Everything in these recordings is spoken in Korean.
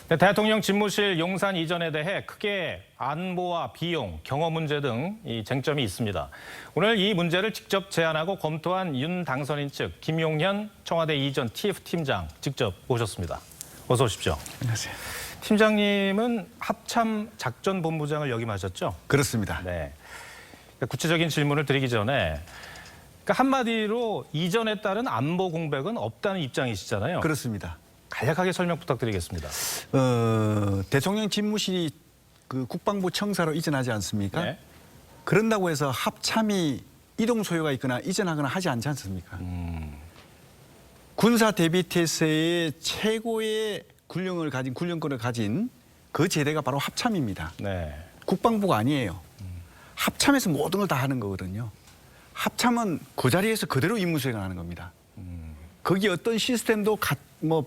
네, 대통령 집무실 용산 이전에 대해 크게 안보와 비용, 경호 문제 등 이 쟁점이 있습니다. 오늘 이 문제를 직접 제안하고 검토한 윤 당선인 측 김용현 청와대 이전 TF팀장 직접 모셨습니다. 어서 오십시오. 안녕하세요. 팀장님은 합참 작전본부장을 역임하셨죠? 그렇습니다. 네. 구체적인 질문을 드리기 전에 한마디로 이전에 따른 안보 공백은 없다는 입장이시잖아요. 그렇습니다. 간략하게 설명 부탁드리겠습니다. 대통령 집무실이 그 국방부 청사로 이전하지 않습니까? 네. 그런다고 해서 합참이 이동 소요가 있거나 이전하거나 하지 않지 않습니까? 군사 대비태세의 최고의 군령권을 가진 그 제대가 바로 합참입니다. 네. 국방부가 국방부가 아니에요. 합참에서 모든 걸 다 하는 거거든요. 합참은 그 자리에서 그대로 임무 수행을 하는 겁니다. 거기 어떤 시스템도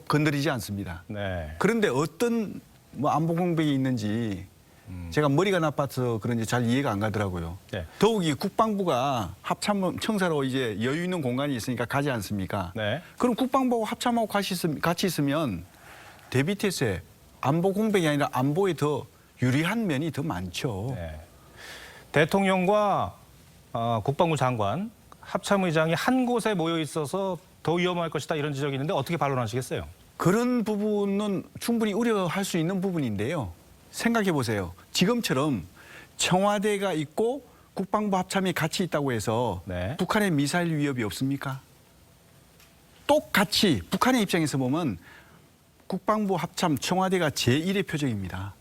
건드리지 않습니다. 네. 그런데 어떤 안보 공백이 있는지 제가 머리가 나빠서 그런지 잘 이해가 안 가더라고요. 네. 더욱이 국방부가 합참 청사로 이제 여유 있는 공간이 있으니까 가지 않습니까? 네. 그럼 국방부하고 합참하고 같이 있으면 대비태세, 안보 공백이 아니라 안보에 더 유리한 면이 더 많죠. 네. 대통령과 국방부 장관, 합참의장이 한 곳에 모여 있어서 더 위험할 것이다 이런 지적이 있는데 어떻게 반론하시겠어요? 그런 부분은 충분히 우려할 수 있는 부분인데요. 생각해 보세요. 지금처럼 청와대가 있고 국방부 합참이 같이 있다고 해서 네. 북한의 미사일 위협이 없습니까? 똑같이 북한의 입장에서 보면 국방부 합참 청와대가 제1의 표적입니다.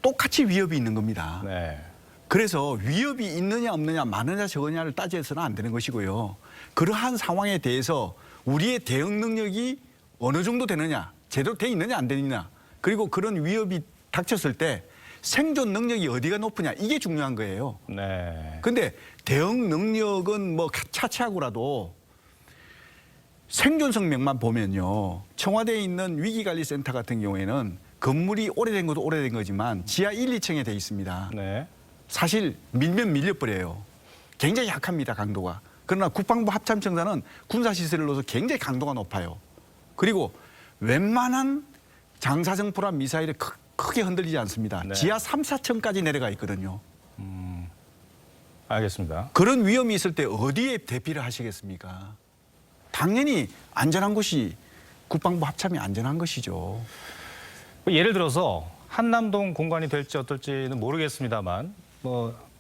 똑같이 위협이 있는 겁니다. 네. 그래서 위협이 있느냐 없느냐 많으냐 적으냐를 따져서는 안 되는 것이고요. 그러한 상황에 대해서 우리의 대응 능력이 어느 정도 되느냐, 제대로 돼 있느냐 안 되느냐, 그리고 그런 위협이 닥쳤을 때 생존 능력이 어디가 높으냐 이게 중요한 거예요. 네. 근데 대응 능력은 차치하고라도 생존성 면만 보면요. 청와대에 있는 위기관리센터 같은 경우에는 건물이 오래된 것도 오래된 거지만 지하 1, 2층에 돼 있습니다. 네. 사실 밀면 밀려버려요. 굉장히 약합니다, 강도가. 그러나 국방부 합참청사는 군사시설로서 굉장히 강도가 높아요. 그리고 웬만한 장사정포란 미사일에 크게 흔들리지 않습니다. 네. 지하 3, 4층까지 내려가 있거든요. 알겠습니다. 그런 위험이 있을 때 어디에 대피를 하시겠습니까? 당연히 안전한 곳이 국방부 합참이 안전한 것이죠. 예를 들어서 한남동 공간이 될지 어떨지는 모르겠습니다만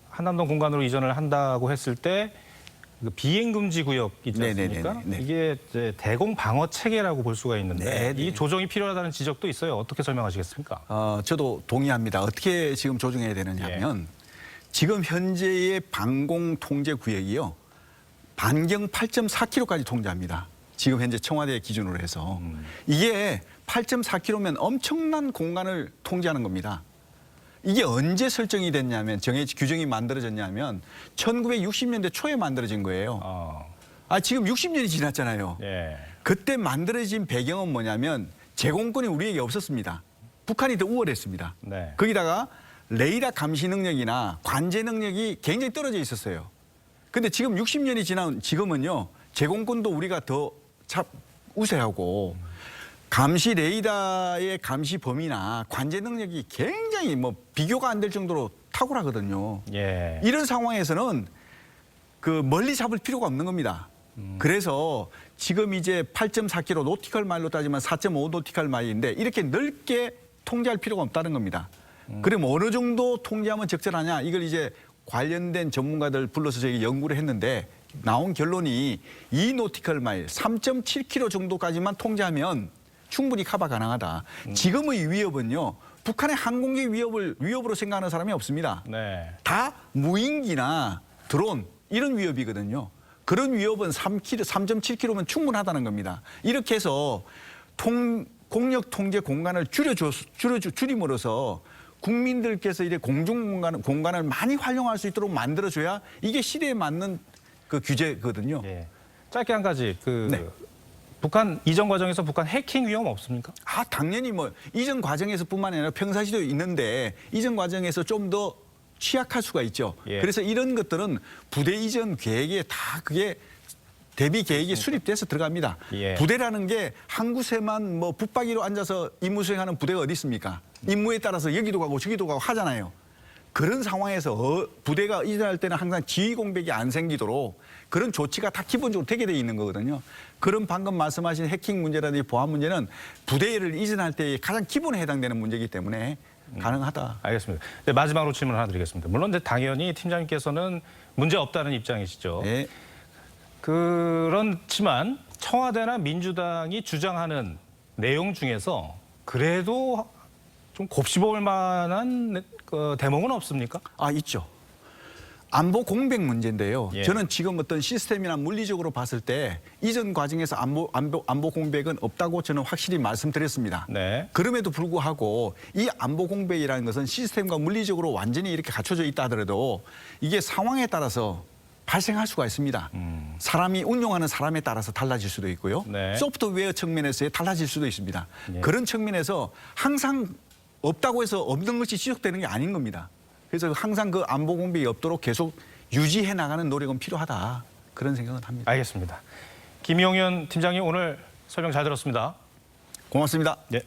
한남동 공간으로 이전을 한다고 했을 때 그 비행금지 구역 있지 않습니까? 네네네네. 이게 이제 대공 방어 체계라고 볼 수가 있는데 네네. 이 조정이 필요하다는 지적도 있어요. 어떻게 설명하시겠습니까? 저도 동의합니다. 어떻게 지금 조정해야 되느냐 하면 지금 현재의 방공 통제 구역이요. 반경 8.4km까지 통제합니다. 지금 현재 청와대 기준으로 해서. 이게 8.4km면 엄청난 공간을 통제하는 겁니다. 이게 언제 설정이 됐냐면 규정이 만들어졌냐면 1960년대 초에 만들어진 거예요. 지금 60년이 지났잖아요. 예. 그때 만들어진 배경은 뭐냐면 제공권이 우리에게 없었습니다. 북한이 더 우월했습니다. 네. 거기다가 레이더 감시 능력이나 관제 능력이 굉장히 떨어져 있었어요. 근데 지금 60년이 지난 지금은요. 제공권도 우리가 더 우세하고 감시 레이더의 감시 범위나 관제 능력이 굉장히 비교가 안 될 정도로 탁월하거든요. 예. 이런 상황에서는 그 멀리 잡을 필요가 없는 겁니다. 그래서 지금 이제 8.4km 노티컬 마일로 따지면 4.5 노티컬 마일인데 이렇게 넓게 통제할 필요가 없다는 겁니다. 그럼 어느 정도 통제하면 적절하냐 이걸 이제 관련된 전문가들 불러서 저희 연구를 했는데 나온 결론이 2 노티컬 마일 3.7km 정도까지만 통제하면 충분히 커버 가능하다. 지금의 위협은요. 북한의 항공기 위협으로 생각하는 사람이 없습니다. 네. 다 무인기나 드론 이런 위협이거든요. 그런 위협은 3.7km면 충분하다는 겁니다. 이렇게 해서 공력 통제 공간을 줄임으로써 국민들께서 이제 공중 공간을 많이 활용할 수 있도록 만들어줘야 이게 시대에 맞는 그 규제거든요. 예. 짧게 한 가지 네. 북한 이전 과정에서 북한 해킹 위험 없습니까? 당연히 이전 과정에서뿐만 아니라 평상시도 있는데 이전 과정에서 좀 더 취약할 수가 있죠. 예. 그래서 이런 것들은 부대 이전 계획에 다 그게 대비 계획이 수립돼서 들어갑니다. 예. 부대라는 게 한 곳에만 뭐 붙박이로 앉아서 임무 수행하는 부대가 어디 있습니까? 임무에 따라서 여기도 가고 저기도 가고 하잖아요. 그런 상황에서 부대가 이전할 때는 항상 지휘 공백이 안 생기도록 그런 조치가 다 기본적으로 되게 돼 있는 거거든요. 그런 방금 말씀하신 해킹 문제라든지 보안 문제는 부대를 이전할 때 가장 기본에 해당되는 문제이기 때문에 가능하다. 알겠습니다. 네, 마지막으로 질문 하나 드리겠습니다. 물론 이제 당연히 팀장님께서는 문제 없다는 입장이시죠. 네. 그렇지만 청와대나 민주당이 주장하는 내용 중에서 그래도 좀 곱씹어볼 만한 그 대목은 없습니까? 아, 있죠. 안보 공백 문제인데요. 예. 저는 지금 어떤 시스템이나 물리적으로 봤을 때 이전 과정에서 안보 공백은 없다고 저는 확실히 말씀드렸습니다. 네. 그럼에도 불구하고 이 안보 공백이라는 것은 시스템과 물리적으로 완전히 이렇게 갖춰져 있다 하더라도 이게 상황에 따라서 발생할 수가 있습니다. 사람이 운용하는 사람에 따라서 달라질 수도 있고요. 네. 소프트웨어 측면에서 달라질 수도 있습니다. 예. 그런 측면에서 항상 없다고 해서 없는 것이 지적되는 게 아닌 겁니다. 그래서 항상 그 안보 공백이 없도록 계속 유지해 나가는 노력은 필요하다. 그런 생각은 합니다. 알겠습니다. 김용현 팀장님 오늘 설명 잘 들었습니다. 고맙습니다. 네.